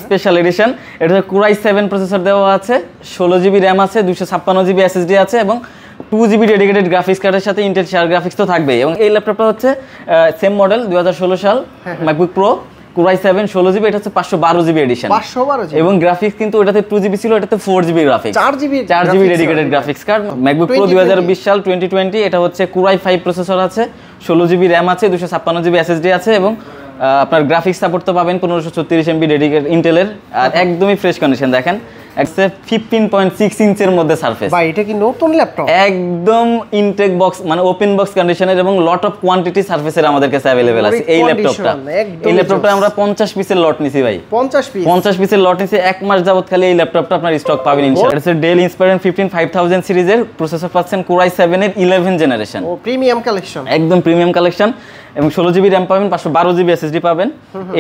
Special edition. এটা Core i7 processor দেওয়া আছে, 16GB RAM আছে, 256GB SSD আছে এবং 2GB ডেডিকেটেড গ্রাফিক্স কার্ডের সাথে ইন্টেল শেয়ার গ্রাফিক্স তো থাকবেই। এবং এই ল্যাপটপটা হচ্ছে সেম মডেল 2016 সাল MacBook pro Core i7 16GB, এটা হচ্ছে 512GB এডিশন। 512GB এবং গ্রাফিক্স কিন্তু ওটাতে 2GB ছিল, এটাতে 4GB graphics, 4GB dedicated graphics card. MacBook pro 2020 সাল 2020, এটা হচ্ছে Core i5 প্রসেসর আছে, 16GB RAM আছে, 256GB SSD আছে এবং আপনার গ্রাফিক্স সাপোর্ট তো পাবেন 1536MB ডেডিকেটেড ইন্টেলের। আর একদমই ফ্রেশ কন্ডিশন দেখেন, 15.6 ইঞ্চের মধ্যে সারফেস। ভাই এটা কি নতুন ল্যাপটপ? একদম ইনটেক বক্স মানে ওপেন বক্স কন্ডিশনের এবং লট অফ কোয়ান্টিটি সার্ফেসের আমাদের কাছে अवेलेबल আছে এই ল্যাপটপটা। এই ল্যাপটপটা আমরা 50 পিসের লট নিছি ভাই, 50 পিসের লট নিছি। এক মাস যাবত খালি এই ল্যাপটপটা আপনার স্টক পাবেন ইনশাআল্লাহ। এটা ডেল ইন্সপায়ার 15 5000 সিরিজের প্রসেসর পাচ্ছেন Core i7 এর 11 জেনারেশন। ও প্রিমিয়াম কালেকশন, একদম প্রিমিয়াম কালেকশন। এবং 16GB RAM পাবেন, 512GB SSD পাবেন,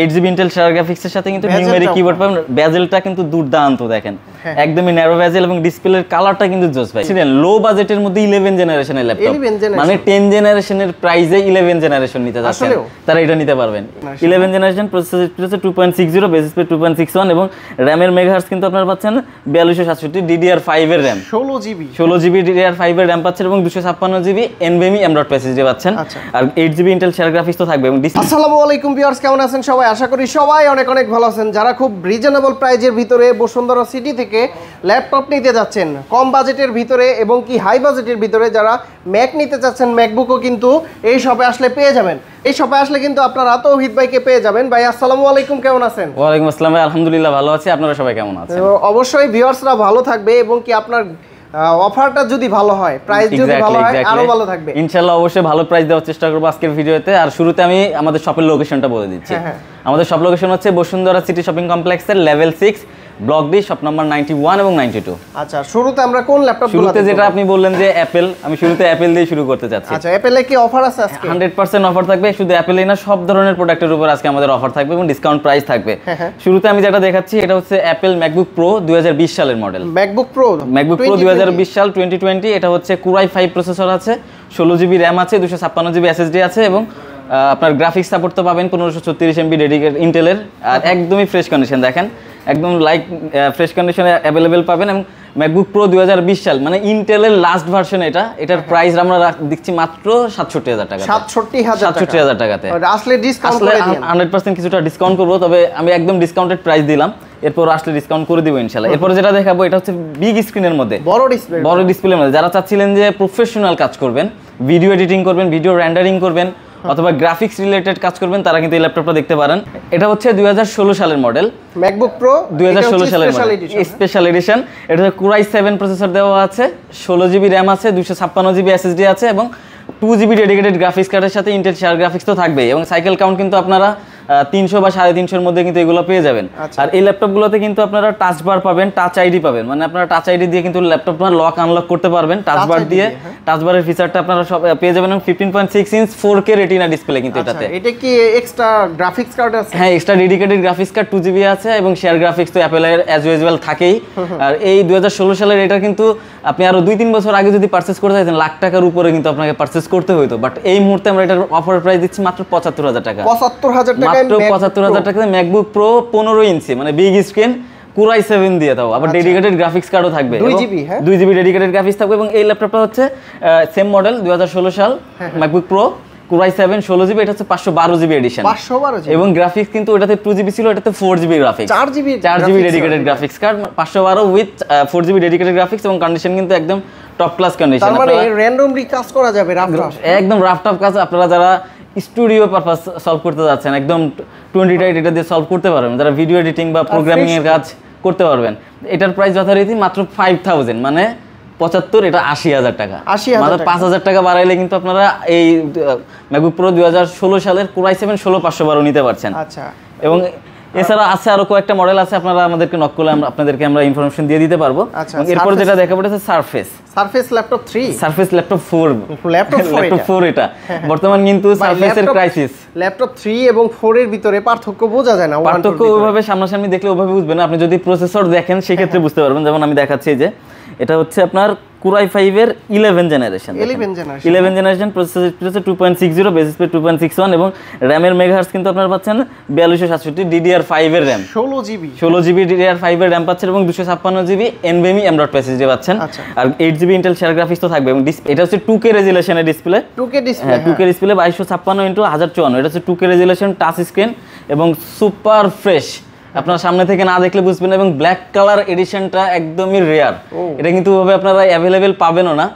8GB ইন্টেল শেয়ার গ্রাফিক্সের সাথে কিন্তু নিউমেরিক কিবোর্ড পাবেন। বেজেলটা কিন্তু দুর্দান্ত দেখেন, একদমই ন্যারো বেজেল এবং ডিসপ্লের কালারটা কিন্তু জোস ভাই। লো বাজেটের মধ্যে 11 জেনারেশনের ল্যাপটপ, মানে 10 জেনারেশনের প্রাইসে 11 জেনারেশন নিতে যাচ্ছেন তারা এটা নিতে পারবেন। 11 জেনারেশন প্রসেসর হচ্ছে 2.60, বেস স্পিড 2.61 এবং র‍্যামের মেগাহার্টজ কিন্তু আপনারা পাচ্ছেন 4267 DDR5 এর র‍্যাম, 16GB DDR5 এর র‍্যাম পাচ্ছেন এবং 256GB NVMe M.2 SSD পাচ্ছেন। আর 8GB ইন্টেল শেয়ার গ্রাফিক্স তো থাকবে। এবং আসসালামু আলাইকুম ভিউয়ার্স, কেমন আছেন সবাই? আশা করি সবাই অনেক অনেক ভালো আছেন। যারা খুব রিজনেবল প্রাইজের ভিতরে বসুন্ধরা সিটি থেকে ল্যাপটপ নিতে যাচ্ছেন, কম বাজেটের ভিতরে এবং কি হাই বাজেটের ভিতরে যারা ম্যাক নিতে চাচ্ছেন, ম্যাকবুকও কিন্তু এই শপে আসলে পেয়ে যাবেন। এই শপে আসলে কিন্তু আপনারা তৌহিদ ভাইকে পেয়ে যাবেন। ভাই আসসালামু আলাইকুম, কেমন আছেন? ওয়ালাইকুম আসসালাম ভাই, আলহামদুলিল্লাহ ভালো আছি। আপনারা সবাই কেমন আছেন? অবশ্যই ভিউয়ার্সরা ভালো থাকবে এবং কি আপনার অফারটা যদি ভালো হয়, প্রাইস যদি ভালো হয় আরো ভালো থাকবে ইনশাআল্লাহ। অবশ্যই ভালো প্রাইস দেওয়ার চেষ্টা করব আজকের ভিডিওতে। আর শুরুতে আমি আমাদের শপের লোকেশনটা বলে দিচ্ছি। আমাদের শপ লোকেশন হচ্ছে বসুন্ধরা সিটি শপিং কমপ্লেক্সের level 6 block D, shop number 91 এবং 92। আচ্ছা, শুরুতে আমরা কোন ল্যাপটপগুলো? শুরুতে যেটা আপনি বললেন যে অ্যাপেল, আমি শুরুতে অ্যাপেল দিয়ে শুরু করতে চাচ্ছি। আচ্ছা, অ্যাপেলে কি অফার আছে আজকে? 100% অফার থাকবে। শুধু অ্যাপেলই না, সব ধরনের প্রোডাক্টের উপর আজকে আমাদের অফার থাকবে এবং ডিসকাউন্ট প্রাইস থাকবে। শুরুতে আমি যেটা দেখাচ্ছি এটা হচ্ছে অ্যাপেল ম্যাকবুক প্রো 2020 সালের মডেল। ম্যাকবুক প্রো 2020 সাল 2020, এটা হচ্ছে Core i5 প্রসেসর আছে, 16GB RAM আছে, 256GB SSD আছে এবং আপনার গ্রাফিক্স সাপোর্ট তো পাবেন 1536MB ডেডিকেটেড ইন্টেলের। আর একদমই ফ্রেশ কন্ডিশন দেখেন, একদম লাইক ফ্রেশ কন্ডিশনে অ্যাভেলেবেল পাবেন। এবং ম্যাকবুক প্রো 2020 সাল মানে ইন্টেলের লাস্ট ভার্সন, এটার প্রাইস আমরা দিচ্ছি মাত্র 67000 টাকা। 67000 টাকাতে আসলে ডিসকাউন্ট করে দিন, 100% কিছুটা ডিসকাউন্ট করব। তবে আমি একদম ডিসকাউন্টেড প্রাইস দিলাম, এরপর আসলে ডিসকাউন্ট করে দিব ইনশাআল্লাহ। এরপর যেটা দেখাবো এটা হচ্ছে বিগ স্ক্রিনের মধ্যে, বড় ডিসপ্লের মধ্যে। যারা চাচ্ছিলেন যে প্রফেশনাল কাজ করবেন, ভিডিও এডিটিং করবেন, ভিডিও রেন্ডারিং করবেন অথবা গ্রাফিক্স রিলেটেড কাজ করবেন, তারা কিন্তু এই ল্যাপটপটা দেখতে পারেন। এটা হচ্ছে 2016 সালের মডেল, ম্যাকবুক প্রো 2016 সালের স্পেশাল এডিশন। এটা Core i7 প্রসেসর দেওয়া আছে, 16GB RAM আছে, 256GB SSD আছে এবং 2GB ডেডিকেটেড গ্রাফিক্স কার্ডের সাথে ইন্টেল শেয়ার গ্রাফিক্স তো থাকবেই। এবং সাইকেল কাউন্ট কিন্তু আপনারা 300 বা 350 মধ্যে কিন্তু এগুলো পেয়ে যাবেন। আর এই ল্যাপটপগুলোতে কিন্তু আপনারা টাচ বার পাবেন, টাচ আইডি পাবেন, মানে আপনারা টাচ আইডি দিয়ে কিন্তু ল্যাপটপটা লক আনলক করতে পারবেন টাচ বার দিয়ে। টাচ বারের ফিচারটা আপনারা সব পেয়ে যাবেন। 15.6 ইঞ্চ 4K রেটিনা ডিসপ্লে কিন্তু এটাতে। এটা কি এক্সট্রা গ্রাফিক্স কার্ড আছে? হ্যাঁ, extra dedicated graphics card 2GB আছে এবং শেয়ার গ্রাফিক্স তো অ্যাপেলের অ্যাজ ইউজুয়াল থাকেই। আর এই 2016 সালের এটা কিন্তু আপনি আরো 2-3 বছর আগে যদি পারচেজ করতে চাইতেন লাখ টাকার উপরে কিন্তু আপনাকে পারচেজ করতে হতো। বাট এই মুহূর্তে আমরা এটার অফার প্রাইস দিচ্ছি মাত্র 75000 টাকা। 75000 টাকা, মাত্র 75000 টাকাতে ম্যাকবুক প্রো 15 ইঞ্চি মানে বিগ স্ক্রিন Core i7 দিয়ে দাও। আবার ডেডিকেটেড গ্রাফিক্স কার্ডও থাকবে, 2GB ডেডিকেটেড গ্রাফিক্স থাকবে। এবং এই ল্যাপটপটা হচ্ছে সেম মডেল 2016 সাল MacBook pro Core i7 16GB, এটা হচ্ছে 512GB এডিশন। এবং গ্রাফিক্স কিন্তু ওটাতে 2GB ছিল, এটাতে 4GB graphics, 4GB dedicated graphics card, 512 with 4GB dedicated graphics এবং কন্ডিশন কিন্তু একদম টপ ক্লাস কন্ডিশন। তার মানে র্যান্ডমলি কাজ করা যাবে, একদম রাফ টাফ কাজ আপনারা যারা স্টুডিও পারপাস সলভ করতে যাচ্ছেন একদম 20 এটা দিয়ে সলভ করতে পারবেন। যারা ভিডিও এডিটিং বা প্রোগ্রামিং এর কাজ করতে পারবেন। এটার প্রাইস যথারীতি মাত্র 5000, মানে 75, এটা 80000 টাকা। মাত্র 5000 টাকা বাড়াইলে কিন্তু আপনারা এই ম্যাকবুক প্রো 2016 সালের Core i7 16512 নিতে পারছেন। আচ্ছা, এবং এছাড়া আছে আরো কয়েকটা মডেল আছে, আপনারা আমাদেরকে নক করলে আপনাদেরকে আমরা ইনফরমেশন দিয়ে দিতে পারবো। এরপর যেটা দেখাবো এটা surface laptop 3, surface laptop 4, laptop 4 এটা বর্তমান কিন্তু সারফেসের ক্রাইসিস। ল্যাপটপ 3 এবং 4 এর ভিতরে পার্থক্য বোঝা যায় না, পার্থক্য ওইভাবে সামনাসামনি দেখলে ওইভাবে বুঝবেন না। আপনি যদি প্রসেসর দেখেন সেই ক্ষেত্রে বুঝতে পারবেন। যেমন আমি দেখাচ্ছি যে এটা হচ্ছে আপনার Core i5 এর 11 জেনারেশন 11 জেনারেশন প্রসেসর হচ্ছে 2.60 বেস স্পিড 2.61 এবং র‍্যামের মেগাহার্টজ কিন্তু আপনারা পাচ্ছেন 4267 DDR5 এর র‍্যাম 16GB DDR5 এর র‍্যাম পাচ্ছেন এবং 256GB NVMe M.2 SSD পাচ্ছেন আর 8GB ইন্টেল শেয়ার গ্রাফিক্স তো থাকবে এবং এটা হচ্ছে 2K রেজোলিউশনের display 2K display 2256x1054 এটা হচ্ছে 2K রেজোলিউশন টাচ স্ক্রিন এবং সুপার ফ্রেশ আপনারা সামনে থেকে না দেখলে বুঝবেন এবং ব্ল্যাক কালার এডিশনটা একদমই রেয়ার এটা কিন্তু ভাবে আপনারা अवेलेबल পাবেনও না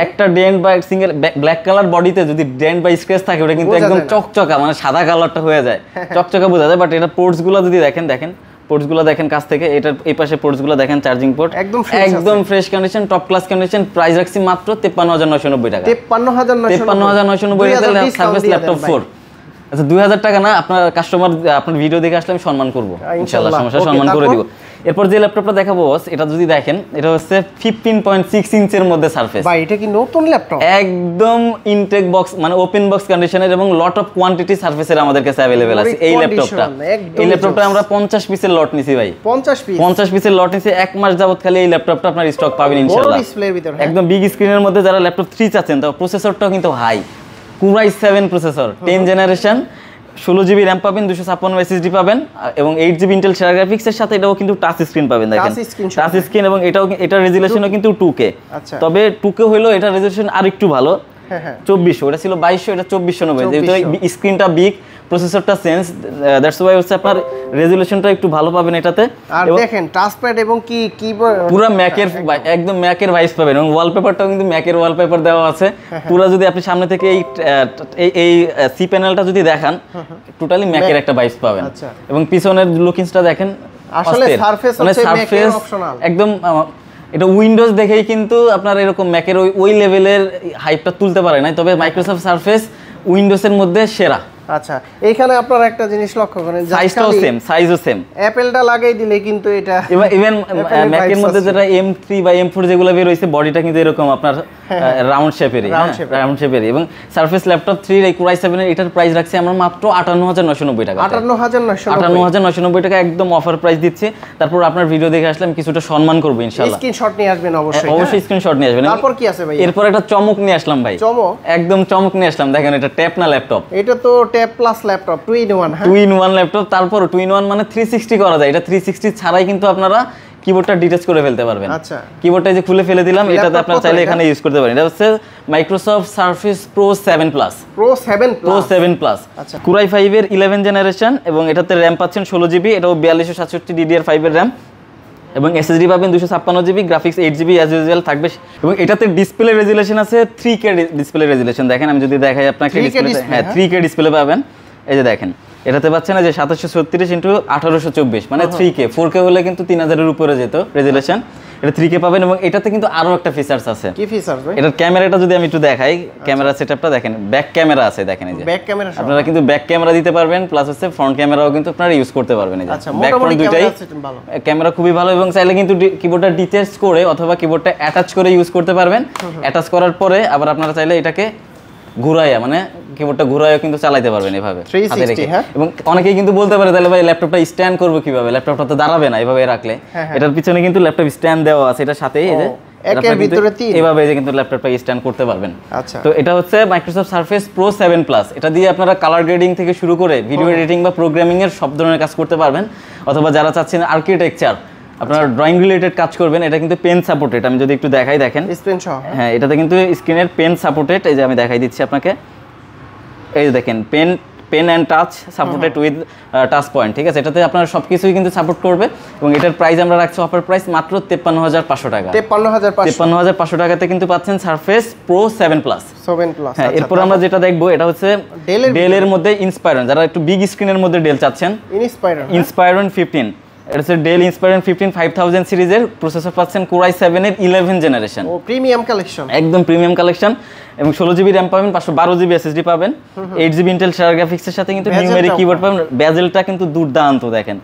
একটা ডেন্ট বা সিঙ্গেল ব্ল্যাক কালার বডিতে যদি ডেন্ট বা স্ক্র্যাচ থাকে ওটা কিন্তু একদম চকচকা মানে সাদা কালারটা হয়ে যায় চকচকা বোঝা যায় বাট এটা পোর্টস গুলো যদি দেখেন পোর্টস গুলো দেখেন কাছ থেকে এটার এই পাশে পোর্টস গুলো দেখেন চার্জিং পোর্ট একদম fresh condition top class condition price রাখছি মাত্র 53990 টাকা 53990 টাকা সার্ভিস ল্যাপটপ 4 আচ্ছা 2000 টাকা না আপনার কাস্টমার আপনার ভিডিও দেখে আসলে আমি সম্মান করব ইনশাআল্লাহ সমস্যা সম্মান করে দিব এরপর যে ল্যাপটপটা দেখাবো এটা যদি দেখেন এটা হচ্ছে 15.6 ইঞ্চের মধ্যে সারফেস ভাই এটা কি নতুন ল্যাপটপ একদম ইনটেক বক্স মানে ওপেন বক্স কন্ডিশনের এবং লট অফ কোয়ান্টিটি সারফেসের আমাদের কাছে अवेलेबल আছে এই ল্যাপটপটা আমরা 50 পিসের লট নিছি ভাই 50 পিসের লট নিছি এক মাস যাবত খালি এই ল্যাপটপটা আপনার স্টক পাবেন ইনশাআল্লাহ ডিসপ্লের ভিতর একদম বিগ স্ক্রিনের মধ্যে যারা ল্যাপটপ 3 চাচ্ছেন তো প্রসেসরটাও কিন্তু high Core i7 processor 10 generation 16GB RAM পাবেন 256 SSD পাবেন এবং 8GB ইন্টেল শেয়ার গ্রাফিক্সের সাথে এটাও কিন্তু টাচ স্ক্রিন পাবেন দেখেন টাচ স্ক্রিন এবং এটার রেজোলিউশনও কিন্তু 2K তবে 2K হলো এটার রেজোলিউশন আরেকটু ভালো 2400 এটা ছিল 2200 এটা 2490 যেহেতু স্ক্রিনটা বিগ প্রসেসরটা সেন্স দ্যাটস ওয়াই হচ্ছে আপনার রেজোলিউশনটা একটু ভালো পাবেন এটাতে আর দেখেন টাচপ্যাড এবং পুরো ম্যাকের একদম ম্যাকের ভাইস পাবেন এবং ওয়ালপেপারটাও কিন্তু ম্যাকের ওয়ালপেপার দেওয়া আছে পুরো যদি আপনি সামনে থেকে এই সি প্যানেলটা যদি দেখান টোটালি ম্যাকের একটা ভাইস পাবেন এবং পিছনের লুকিংসটা দেখেন আসলে সারফেস হচ্ছে ম্যাকের অপশনাল একদম এটা উইন্ডোজ দেখেই কিন্তু আপনার এরকম ম্যাকের ওই লেভেলের হাইপটা তুলতে পারে না তবে মাইক্রোসফট সারফেস উইন্ডোজের মধ্যে সেরা আচ্ছা এইখানে আপনারা একটা জিনিস লক্ষ্য করেন সাইজও সেম অ্যাপেলটা লাগাই দিলে কিন্তু এটা ইভেন ম্যাকের মধ্যে যেটা M3 বা M4 যেগুলো বের হইছে বডিটা কিন্তু এরকম আপনার রাউন্ড শেপেরই এবং সারফেস ল্যাপটপ 3 এই Core i7 এর এটার প্রাইস রাখছি আমরা মাত্র 58990 টাকা 58990 টাকা একদম অফার প্রাইস দিচ্ছি তারপর আপনার ভিডিও দেখে আসলে আমি কিছুটা সম্মান করব ইনশাআল্লাহ স্ক্রিনশট নিয়ে আসবেন অবশ্যই স্ক্রিনশট নিয়ে আসবেন তারপর কি আছে ভাই এরপর একটা চমক নিয়ে আসলাম ভাই একদম চমক নিয়ে আসলাম দেখেন এটা ট্যাব না ল্যাপটপ এটা তো tab plus laptop 2 in 1 2 in 1 laptop তারপর 2 in 1 মানে 360 করা যায় এটা 360 ছাড়াই কিন্তু আপনারা কিবোর্ডটা ডিটাচ করে ফেলতে পারবেন আচ্ছা কিবোর্ডটা যে খুলে ফেলে দিলাম এটাতে আপনারা চাইলে এখানে ইউজ করতে পারেন এটা হচ্ছে মাইক্রোসফট সারফেস প্রো 7 প্লাস আচ্ছা Core i5 এর 11 জেনারেশন এবং এটাতে র‍্যাম পাচ্ছেন 16GB এটাও 4267 DDR5 এর র‍্যাম এবং SSD পাবেন 256GB graphics 8GB as usual থাকবে এবং এটাতে ডিসপ্লে রেজোলিউশন আছে 3K ডিসপ্লে রেজোলিউশন দেখেন আমি যদি দেখাই আপনাকে ডিসপ্লে হ্যাঁ 3K ডিসপ্লে পাবেন এই যে দেখেন এটাতে পাচ্ছেন যে 2736x1824 মানে 3K 4K হলে কিন্তু 3000 এর উপরে যেত রেজোলিউশন এটা 3K পাবেন এবং এটাতে কিন্তু আরো একটা ফিচারস আছে কি ফিচারস ভাই এটার ক্যামেরাটা যদি আমি একটু দেখাই ক্যামেরা সেটআপটা দেখেন ব্যাক ক্যামেরা আছে দেখেন এই যে ব্যাক ক্যামেরা আপনারা কিন্তু ব্যাক ক্যামেরা দিতে পারবেন প্লাস হচ্ছে ফ্রন্ট ক্যামেরাও কিন্তু আপনারা ইউজ করতে পারবেন এই যে ব্যাক ফ্রন্ট দুইটাই ক্যামেরা খুবই ভালো এবং চাইলে কিন্তু কিবোর্ডটা ডিটাচ করে অথবা কিবোর্ডটা অ্যাটাচ করে ইউজ করতে পারবেন অ্যাটাচ করার পরে আবার আপনারা চাইলে এটাকে ঘুরাইয়া মানে কিবোর্ডটা ঘুরাইয়া কিন্তু চালাতে পারবেন এভাবে 360 হ্যাঁ এবং অনেকেই কিন্তু বলতে পারে তাহলে ভাই ল্যাপটপটা স্ট্যান্ড করব কিভাবে ল্যাপটপটা তো দাঁড়াবে না এভাবে রাখলে এটার পিছনে কিন্তু ল্যাপটপ স্ট্যান্ড দেওয়া আছে এটার সাথেই এই যে একের ভিতরে 3 এভাবে যে কিন্তু ল্যাপটপটা স্ট্যান্ড করতে পারবেন আচ্ছা তো এটা হচ্ছে মাইক্রোসফট সারফেস প্রো 7 প্লাস এটা দিয়ে আপনারা কালার গ্রেডিং থেকে শুরু করে ভিডিও এডিটিং বা প্রোগ্রামিং এর সব ধরনের কাজ করতে পারবেন অথবা যারা চাচ্ছেন আর্কিটেকচার আপনারা ড্রয়িং রিলেটেড কাজ করবেন এটা কিন্তু পেন সাপোর্টেড আমি যদি একটু দেখাই দেখেন স্ক্রিন সহ হ্যাঁ এটাতে কিন্তু স্ক্রিনের পেন সাপোর্টেড এই যে আমি দেখাই দিচ্ছি আপনাকে এই যে দেখেন pen and touch supported with touch point ঠিক আছে এটাতে আপনারা সবকিছুই কিন্তু সাপোর্ট করবে এবং এটার প্রাইস আমরা রাখছি অফার প্রাইস মাত্র 53500 টাকা 53500 টাকাতে কিন্তু পাচ্ছেন সারফেস প্রো 7 প্লাস হ্যাঁ এরপর আমরা যেটা দেখবো এটা হচ্ছে ডেলের মধ্যে ইন্সপায়রন যারা একটু বিগ স্ক্রিনের মধ্যে ডেল চাচ্ছেন ইন্সপায়রন 15 এটা হচ্ছে ডেল ইন্সপায়রন 15 5000 সিরিজের প্রসেসর পাচ্ছেন Core i7 এর 11 জেনারেশন ও প্রিমিয়াম কালেকশন একদম প্রিমিয়াম কালেকশন এবং 16GB র‍্যাম পাবেন 512GB SSD পাবেন 8GB ইন্টেল শেয়ার গ্রাফিক্সের সাথে কিন্তু নিউমেরিক কিবোর্ড পাবেন বেজেলটা কিন্তু দুর্দান্ত দেখেন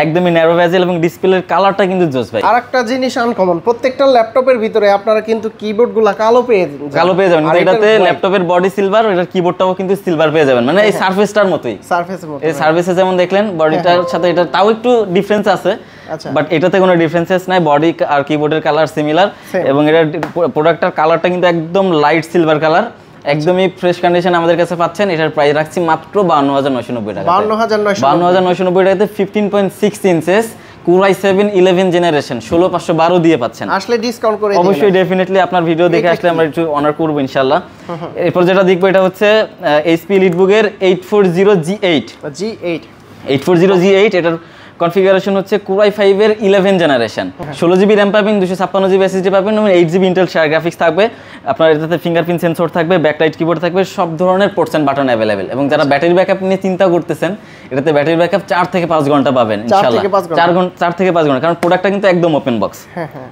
একদমই ন্যারো বেজেল এবং ডিসপ্লের কালারটা কিন্তু জোস ভাই আরেকটা জিনিস আনকমন প্রত্যেকটা ল্যাপটপের ভিতরে আপনারা কিন্তু কিবোর্ডগুলো কালো পেয়ে যাবেন এটাতে ল্যাপটপের বডি সিলভার এটার কিবোর্ডটাও কিন্তু সিলভার পেয়ে যাবেন মানে এই সারফেসটার মতোই সারফেসের মতো এই সারফেসে যেমন দেখলেন বডিটার সাথে এটা তাও একটু ডিফারেন্স আছে আচ্ছা বাট এটাতে কোনো ডিফারেন্সেস নাই, বডি আর কিবোর্ডের কালার সিমিলার এবং এর প্রোডাক্টটার কালারটা কিন্তু একদম লাইট সিলভার কালার, একদমই ফ্রেশ কন্ডিশন আমাদের কাছে পাচ্ছেন। এটার প্রাইস রাখছি মাত্র 52,990 টাকা। 52,990 টাকাতে 15.6 ইঞ্চেস Core i7 11 জেনারেশন 16512 দিয়ে পাচ্ছেন। আসলে ডিসকাউন্ট করে দিন অবশ্যই, ডেফিনেটলি আপনার ভিডিও দেখে আসলে আমরা একটু অনার করব ইনশাআল্লাহ। এরপর যেটা দেখবো এটা হচ্ছে HP EliteBook এর 840G8 840G8। এটার কনফিগারেশন হচ্ছে Core i5 এর 11 জেনারেশন, 16GB RAM পাবেন, 256GB SSD পাবেন এবং 8GB ইন্টেল শেয়ার গ্রাফিক্স থাকবে। আপনার এটাতে ফিঙ্গারপ্রিন্ট সেন্সর থাকবে, ব্যাকলাইট কিবোর্ড থাকবে, সব ধরনের পোর্টস এন্ড বাটন अवेलेबल। এবং যারা ব্যাটারি ব্যাকআপ নিয়ে চিন্তা করতেছেন, এটাতে ব্যাটারি ব্যাকআপ 4 থেকে 5 ঘন্টা পাবেন ইনশাআল্লাহ। 4 থেকে 5 ঘন্টা, কারণ প্রোডাক্টটা কিন্তু একদম ওপেন বক্স,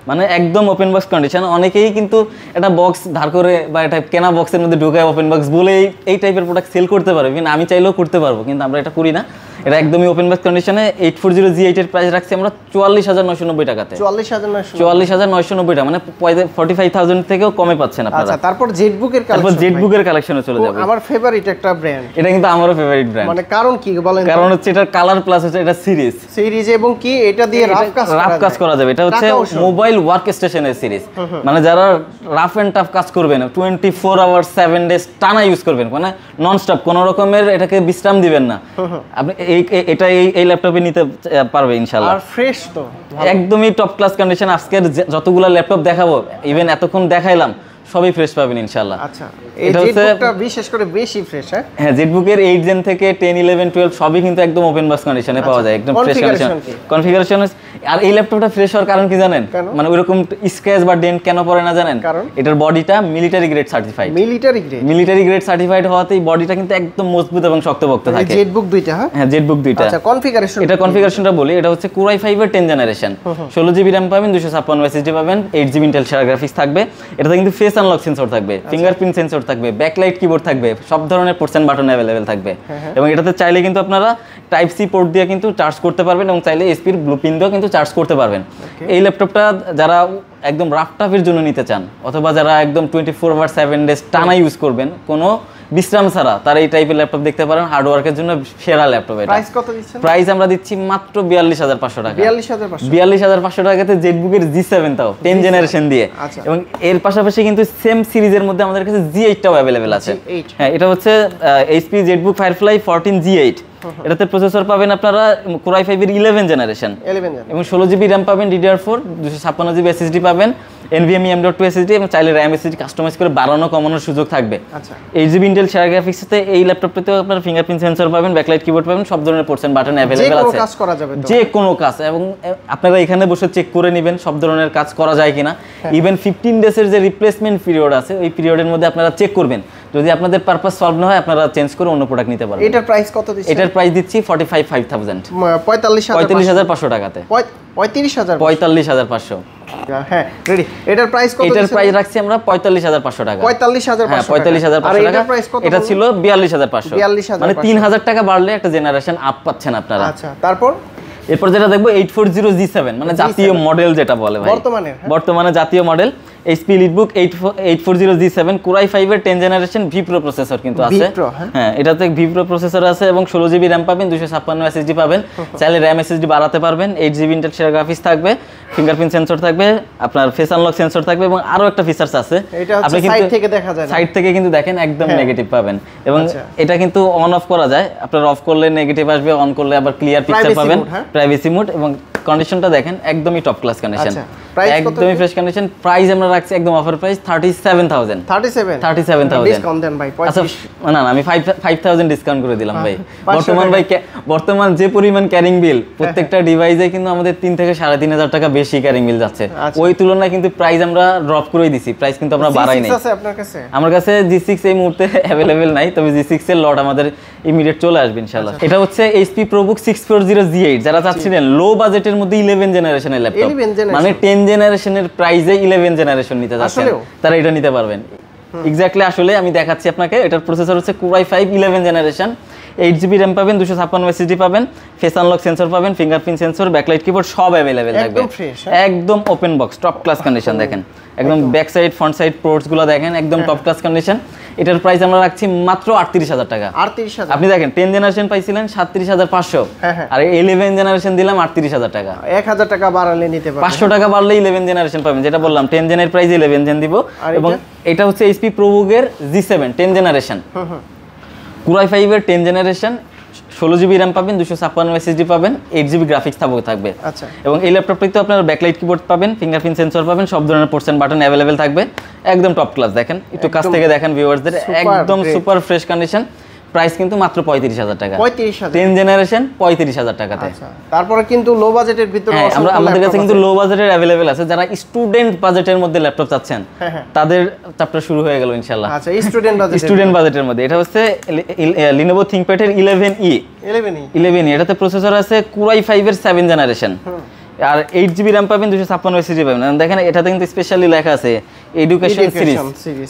মানে একদম ওপেন বক্স কন্ডিশন। অনেকেই কিন্তু এটা বক্স ধার করে বা এটা কেনা বক্সের মধ্যে ঢুকায় ওপেন বক্স বলে এই টাইপের প্রোডাক্ট সেল করতে পারবে, কিন্তু আমি চাইলেও করতে পারবো, কিন্তু আমরা এটা করি না। এটা একদমই ওপেন বক্স কন্ডিশনে 840G8 এর প্রাইস রাখছি আমরা 44,990 টাকাতে। 44,990 টাকা, মানে 45,000 থেকেও কমে পাচ্ছেন আপনারা। আচ্ছা, তারপর জেটবুক এর কালেকশন, তারপর জেটবুক এর কালেকশনে চলে যাব। আমার ফেভারিট একটা ব্র্যান্ড, এটা কিন্তু আমারও ফেভারিট ব্র্যান্ড। মানে কারণ কি বলেন? কারণ হচ্ছে এটা কালার প্লাস হচ্ছে এটা সিরিজ এবং কি এটা দিয়ে রাফ কাজ করা যাবে। এটা হচ্ছে মোবাইল ওয়ার্ক স্টেশনের সিরিজ, মানে যারা রাফ এন্ড টাফ কাজ করবেন 24 আওয়ার 7 ডেজ টানা ইউজ করবেন, মানে নন স্টপ, কোনো রকমের এটাকে বিশ্রাম দিবেন না আপনি, এটা এই ল্যাপটপে নিতে পারবে ইনশাআল্লাহ। আর ফ্রেশ তো একদমই টপ ক্লাস কন্ডিশন। আজকের যতগুলো ল্যাপটপ দেখাবো, ইভেন এতক্ষণ দেখাইলাম, সবই ফ্রেশ পাবেন ইনশাআল্লাহ। আচ্ছা, এই জেটবুকটা বিশেষ করে বেশি ফ্রেশ। হ্যাঁ, জেটবুকের 8 জেন থেকে 10 11 12 সবই কিন্তু একদম ওপেন বক্স কন্ডিশনে পাওয়া যায়, একদম ফ্রেশ কন্ডিশন কনফিগারেশন। আর এই ল্যাপটপটা ফ্রেশ হওয়ার কারণ কি জানেন? মানে ওইরকম স্ক্র্যাচ বা ডেন্ট কেন পড়ে না জানেন? এটার বডিটা military grade certified. Military grade certified হওয়াতেই বডিটা কিন্তু একদম মজবুত এবং শক্তপোক্ত থাকে। জেটবুক দুইটা, হ্যাঁ জেটবুক দুইটা। আচ্ছা, কনফিগারেশনটা বলি, এটা হচ্ছে Core i5 এর 10 জেনারেশন, 16GB RAM পাবেন, 256 SSD পাবেন, 8GB ইন্টেল শেয়ার গ্রাফিক্স থাকবে। এটাতে কিন্তু ফেস আনলক সেন্সর থাকবে, ফিঙ্গারপ্রিন্ট সেন্সর থাকবে, ব্যাকলাইট কিবোর্ড থাকবে, সব ধরনের পোর্টস এন্ড বাটন अवेलेबल থাকবে। এবং এটাতে চাইলে কিন্তু আপনারা টাইপ সি পোর্ট দিয়ে কিন্তু চার্জ করতে পারবেন এবং চাইলে এসপির ব্লু পিন দিয়েও কিন্তু চার্জ করতে পারবেন। এই ল্যাপটপটা যারা একদম রাফ টাফের জন্য নিতে চান, অথবা যারা একদম 24 আওয়ার 7 ডেজ টানা ইউজ করবেন কোনো বিশ্রাম ছাড়া, তারা এই টাইপের ল্যাপটপ দেখতে পারেন। হার্ডওয়ার্কের জন্য সেরা ল্যাপটপ এটা। প্রাইস কত দিচ্ছেন? প্রাইস আমরা দিচ্ছি মাত্র 42,500 টাকা। 42,500 টাকাতে জেটবুকের G7 তাও 10 জেনারেশন দিয়ে। এবং এর পাশাপাশি কিন্তু সেম সিরিজের মধ্যে আমাদের কাছে G8 টাও अवेलेबल আছে। হ্যাঁ, এটা হচ্ছে HP জেটবুক ফায়ারফ্লাই 14G8। এটাতে প্রসেসর পাবেন আপনারা Core i5 এর 11 জেনারেশন এবং 16GB RAM পাবেন, DDR4 256GB SSD পাবেন, NVMe M.2 SSD এবং চাইলে RAM SSD কাস্টমাইজ করে বাড়ানো কমানোর সুযোগ থাকবে। আচ্ছা, 8GB ইন্টেল শেয়ার গ্রাফিক্স সাথে এই ল্যাপটপটাতেও আপনারা ফিঙ্গারপ্রিন্ট সেন্সর পাবেন, ব্যাকলাইট কিবোর্ড পাবেন, সব ধরনের পোর্টস এন্ড বাটন अवेलेबल আছে। যে কোনো কাজ করা যাবে, যে কোনো কাজ। এবং আপনারা এখানে বসে চেক করে নেবেন সব ধরনের কাজ করা যায় কিনা। ইভেন 15 ডেজের যে রিপ্লেসমেন্ট পিরিয়ড আছে, ওই পিরিয়ডের মধ্যে আপনারা চেক করবেন, যদি আপনাদের পারপাস সলভ না হয় আপনারা চেঞ্জ করে অন্য প্রোডাক্ট নিতে পারবেন। এটার প্রাইস কত দিচ্ছেন? এটার প্রাইস দিচ্ছি 45,500 45,500 টাকাতে। 45,500। হ্যাঁ, রেডি। এটার প্রাইস কত? এটার প্রাইস রাখছি আমরা 45,500 টাকা। 45,500 টাকা। এটা ছিল 42,500, মানে 3,000 টাকা বাড়লে একটা জেনারেশন আপ পাচ্ছেন আপনারা। আচ্ছা, তারপর এরপর যেটা দেখবো 840G7, মানে জাতীয় মডেল যেটা বলে ভাই, বর্তমানে জাতীয় model HP EliteBook 840G7 Core i5 এর 10 জেনারেশন V Pro প্রসেসর কিন্তু আছে। হ্যাঁ, এটাতে V Pro প্রসেসর আছে এবং 16GB RAM পাবেন, 256 SSD পাবেন, চাইলে RAM SSD বাড়াতে পারবেন, 8GB ইন্টেল শেয়ার গ্রাফিক্স থাকবে, ফিঙ্গারপ্রিন্ট সেন্সর থাকবে, আপনার ফেস আনলক সেন্সর থাকবে এবং আরো একটা ফিচারস আছে। আপনি কিন্তু সাইড থেকে দেখা যায় না, সাইড থেকে কিন্তু দেখেন একদম নেগেটিভ পাবেন এবং এটা কিন্তু অন অফ করা যায়। আপনারা অফ করলে নেগেটিভ আসবে, অন করলে আবার ক্লিয়ার পিকচার পাবেন, প্রাইভেসি মোড। এবং কন্ডিশনটা দেখেন একদমই টপ ক্লাস কন্ডিশন, একদমই ফ্রেশ কন্ডিশন। প্রাইস আমরা রাখছি একদম অফার প্রাইস 37,000। 37,000 ডিসকাউন্ট দেন ভাই। আচ্ছা, না আমি 5,000 ডিসকাউন্ট করে দিলাম ভাই। বর্তমান যে পরিমাণ ক্যারিং বিল প্রত্যেকটা ডিভাইসে কিন্তু আমাদের 3 থেকে 3,500 টাকা বেশি ক্যারিং বিল যাচ্ছে। ওই তুলনায় কিন্তু প্রাইস আমরা ড্রপ করেই দিছি, প্রাইস কিন্তু আমরা বাড়াই নাই। আমার কাছে G6 এই মুহূর্তে अवेलेबल নাই, তবে G6 এর লট আমাদের ইমিডিয়েট চলে আসবে ইনশাআল্লাহ। এটা হচ্ছে HP ProBook 640G8, যারা চাচ্ছিলেন লো বাজেটের মধ্যে 11 জেনারেশনের ল্যাপটপ, মানে 10 জেনারেশনের প্রাইসে 11 জেনারেশন নিতে যাচ্ছেন, তারা এটা নিতে পারবেন। এক্স্যাক্টলি, আসলে আমি দেখাচ্ছি আপনাকে। এটার প্রসেসর হচ্ছে Core i5 11 generation, 8GB RAM পাবেন, 256 SSD পাবেন, ফেস আনলক সেন্সর পাবেন, ফিঙ্গারপ্রিন্ট সেন্সর, ব্যাকলাইট কিবোর্ড সব अवेलेबल থাকবে। একদম open box, top class condition. দেখেন একদম back side front side ports গুলো দেখেন একদম টপ ক্লাস কন্ডিশন। এটার প্রাইস আমরা রাখছি মাত্র 38,000 টাকা। 38,000 আপনি দেখেন 10 জেনারেশন পাইছিলেন 37,500, আর 11 জেনারেশন দিলাম 38,000 টাকা। 1000 টাকা বাড়ালে নিতে পারবেন, 500 টাকা বাড়লে 11 জেনারেশন পাবেন, যেটা বললাম 10 জেনের প্রাইস 11 জেন দিব। এবং এটা হচ্ছে HP ProBook-এর G7 10 generation, Core i5 এর 10 জেনারেশন, 16GB RAM পাবেন, 256 SSD পাবেন, 8GB গ্রাফিক্স থাকবে। আচ্ছা, এবং এই ল্যাপটপটিতে আপনার ব্যাকলাইট কিবোর্ড পাবেন, ফিঙ্গারপ্রিন্ট সেন্সর পাবেন, সব ধরনের পোর্টস এন্ড বাটন অ্যাভেলেবেল থাকবে, একদম টপ ক্লাস। দেখেন একটু কাছ থেকে দেখেন ভিউয়ার্সদের, একদম সুপার ফ্রেশ কন্ডিশন। প্রাইস কিন্তু মাত্র 35,000 টাকা, 10 জেনারেশন 35,000 টাকাতে। আচ্ছা, তারপরে কিন্তু লো বাজেটের ভিতরে আমাদের কাছে কিন্তু লো বাজেটের অ্যাভেলেবেল আছে। যারা স্টুডেন্ট বাজেটের মধ্যে ল্যাপটপ চাচ্ছেন তাদের চ্যাপ্টার শুরু হয়ে গেল ইনশাআল্লাহ। আচ্ছা, স্টুডেন্ট বাজেটের মধ্যে এটা হচ্ছে Lenovo ThinkPad এর 11E। এটাতে প্রসেসর আছে Core i5 এর 7 জেনারেশন, আর 8GB RAM পাবেন, 256 SSD পাবেন। দেখেন এটাতে কিন্তু স্পেশালি লেখা আছে এডুকেশন সিরিজ,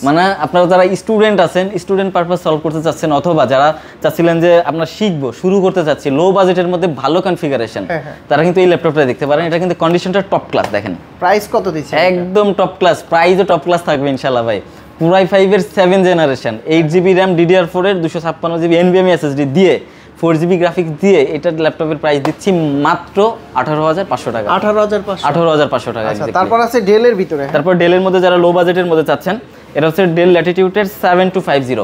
মানে আপনারা যারা স্টুডেন্ট আছেন, স্টুডেন্ট পারপাস সলভ করতে চাচ্ছেন, অথবা যারা চাচ্ছিলেন যে আপনারা শিখবো, শুরু করতে চাচ্ছি লো বাজেটের মধ্যে ভালো কনফিগারেশন, তারা কিন্তু এই ল্যাপটপটা দেখতে পারেন। এটা কিন্তু কন্ডিশনটা টপ ক্লাস। দেখেন প্রাইস কত দিচ্ছে? একদম টপ ক্লাস, প্রাইসও টপ ক্লাস থাকবে ইনশাআল্লাহ ভাই। Core i5 এর 7 জেনারেশন, 8GB RAM, DDR4 এর 256GB NVMe SSD দিয়ে, 4GB গ্রাফিক্স দিয়ে এটার ল্যাপটপের প্রাইস দিচ্ছি মাত্র 18,500 টাকা। 18,500 টাকা। তারপর আছে ডেলের ভিতরে, তারপর ডেলের মধ্যে যারা লো বাজেটের মধ্যে চাচ্ছেন, এটা হচ্ছে ডেল ল্যাটিটিউডের 7250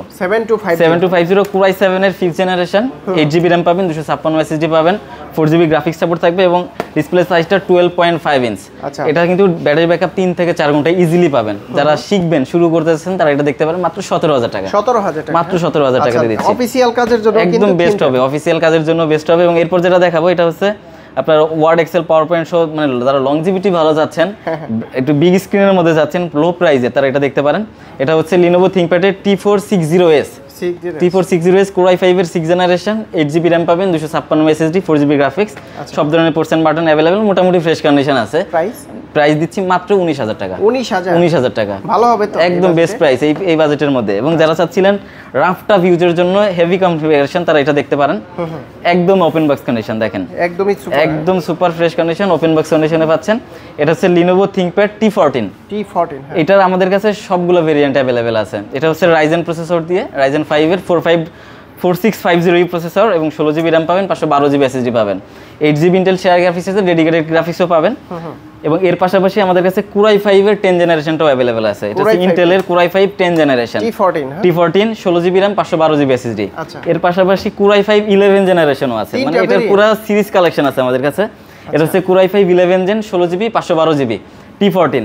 Core i7 এর 5th জেনারেশন, 8GB RAM পাবেন, 256 SSD পাবেন, 4GB গ্রাফিক্স সাপোর্ট থাকবে এবং ডিসপ্লে সাইজটা 12.5 ইঞ্চ। এটা কিন্তু ব্যাটারি ব্যাকআপ 3 থেকে 4 ঘন্টা ইজিলি পাবেন। যারা শিখবেন, শুরু করতেছেন, তারা এটা দেখতে পারেন মাত্র 17,000 টাকা। 17,000 টাকা, মাত্র 17,000 টাকা দিয়ে দিচ্ছি। অফিশিয়াল কাজের জন্য একদম বেস্ট হবে, অফিশিয়াল কাজের জন্য বেস্ট হবে। এবং এরপর যেটা দেখাবো এটা হচ্ছে আপনার ওয়ার্ড, এক্সেল, পাওয়ার পয়েন্ট সহ, মানে যারা লংজিভিটি ভালো যাচ্ছেন, একটু বিগ স্ক্রিনের মধ্যে যাচ্ছেন, লো প্রাইসে, তারা এটা দেখতে পারেন। এটা হচ্ছে Lenovo ThinkPad এর T460S Core i5 এর 6 জেনারেশন, 8GB RAM পাবেন, 256 SSD, 4GB গ্রাফিক্স, সব ধরনের পোর্টস এন্ড বাটন অ্যাভেলেবেল, মোটামুটি ফ্রেশ কন্ডিশন আছে। প্রাইস দিচ্ছি মাত্র 19,000 টাকা। 19,000 টাকা, ভালো হবে তো, একদম বেস্ট প্রাইস এই বাজেটের মধ্যে। এবং যারা চাচ্ছিলেন রাফ টাফ ইউজের জন্য হেভি কনফিগারেশন, তারা এটা দেখতে পারেন। একদম ওপেন বক্স কন্ডিশন, দেখেন একদম super fresh condition, open box কন্ডিশনে পাচ্ছেন। এটা হচ্ছে Lenovo ThinkPad T14। এটার আমাদের কাছে সবগুলো ভেরিয়েন্ট অ্যাভেলেবেল আছে। এটা হচ্ছে Ryzen প্রসেসর দিয়ে, Ryzen 5 এর 4650 প্রসেসর, এবং 16GB RAM পাবেন, 512GB SSD পাবেন, 8GB Intel শেয়ার গ্রাফিক্স আছে, ডেডিকেটেড গ্রাফিক্সও পাবেন। এবং এর পাশাপাশি আমাদের কাছে Core i5 এর 10 জেনারেশনটাও অ্যাভেলেবেল আছে। এটা হচ্ছে ইন্টেলের Core i5 10 generation, T14, 16GB RAM, 512GB SSD। এর পাশাপাশি Core i5 11 জেনারেশনও আছে, মানে এটার পুরো সিরিজ কালেকশন আছে আমাদের কাছে। এটা হচ্ছে Core i5 11 gen, 16GB, 512GB, T14।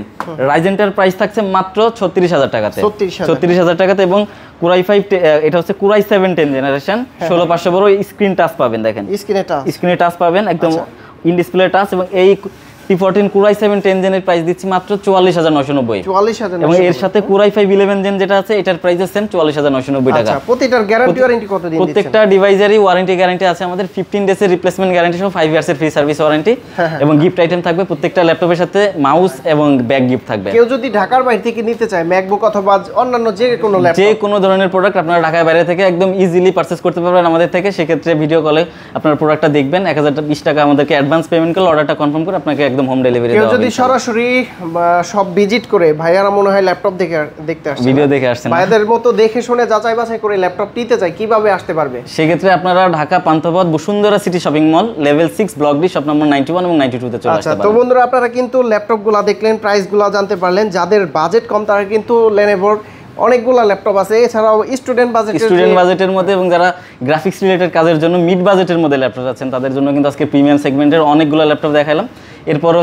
রাইজেনটার price থাকছে মাত্র 36,000 টাকাতে, 36,000 টাকাতে। এবং Core i5 এটা হচ্ছে Core i7 10 generation, 16512 screen touch পাবেন। দেখেন স্ক্রিনে টাচ পাবেন, একদম ইন ডিসপ্লে টাচ। এবং এই T14 Core i7 10 জেনের প্রাইস দিচ্ছি মাত্র 44,990। এবং এর সাথে Core i5 11 জেন যেটা আছে, এটার প্রাইস আছে 44,990 টাকা। প্রতিটার গ্যারান্টি ওয়ারেন্টি কত দিন দিচ্ছেন? প্রত্যেকটা ডিভাইসেরই ওয়ারেন্টি গ্যারান্টি আছে আমাদের, 15 ডেজের রিপ্লেসমেন্ট গ্যারান্টি সহ 5 ইয়ার্সের ফ্রি সার্ভিস ওয়ারেন্টি। এবং গিফট আইটেম থাকবে, প্রত্যেকটা ল্যাপটপের সাথে মাউস এবং ব্যাগ গিফট থাকবে। কেউ যদি ঢাকার বাইরে থেকে নিতে চায়, ম্যাকবুক অথবা অন্যান্য যে কোনো ল্যাপটপ, যে কোনো ধরনের প্রোডাক্ট আপনারা ঢাকার বাইরে থেকে একদম ইজিলি পারচেজ করতে পারবেন আমাদের থেকে। সেক্ষেত্রে ভিডিও কলে আপনার প্রোডাক্টটা দেখবেন, 1020 টাকা আমাদেরকে অ্যাডভান্স পেমেন্ট করলে অর্ডারটা কনফার্ম করে আপনাকে একদম হোম ডেলিভারি দেওয়া হবে। যদি সরাসরি সব ভিজিট করে, ভাইয়ারা মনে হয় ল্যাপটপ দেখতে আসছে, ভিডিও দেখে আসছেন, ভাইদের মতো দেখে শুনে যাচাই বাছাই করে ল্যাপটপ নিতে চায়, কিভাবে আসতে পারবে? সেক্ষেত্রে আপনারা Dhaka Panthapath Bashundhara city shopping mall level 6 block D shop number 91 এবং 92 তে চলে আসতে পারবেন। তো বন্ধুরা, আপনারা কিন্তু ল্যাপটপগুলো দেখলেন, প্রাইসগুলো জানতে পারলেন। যাদের বাজেট কম তারা কিন্তু Lenovoর অনেকগুলো ল্যাপটপ আছে। এছাড়াও স্টুডেন্ট বাজেটের মধ্যে এবং যারা গ্রাফিক্স রিলেটেড কাজের জন্য মিড বাজেটের মধ্যে ল্যাপটপ আছেন, তাদের জন্য কিন্তু আজকে প্রিমিয়াম সেগমেন্টের অনেকগুলো ল্যাপটপ দেখালাম। এরপরও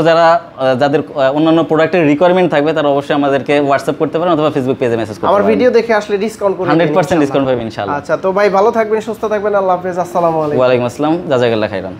যাদের অন্যান্য প্রোডাক্টের রিকোয়ারমেন্ট থাকবে, তারা অবশ্যই আমাদেরকে হোয়াটসঅ্যাপ করতে পারেন অথবা ফেসবুক পেজে মেসেজ করতে পারেন। আমার ভিডিও দেখে আসলে ডিসকাউন্ট করে 100% ডিসকাউন্ট পাবেন ইনশাআল্লাহ। আচ্ছা, তো ভাই ভালো থাকবেন, সুস্থ থাকবেন। আল্লাহ হাফেজ, আসসালামু আলাইকুম। ওয়া আলাইকুম আসসালাম, জাযাকাল্লাহ খাইরান।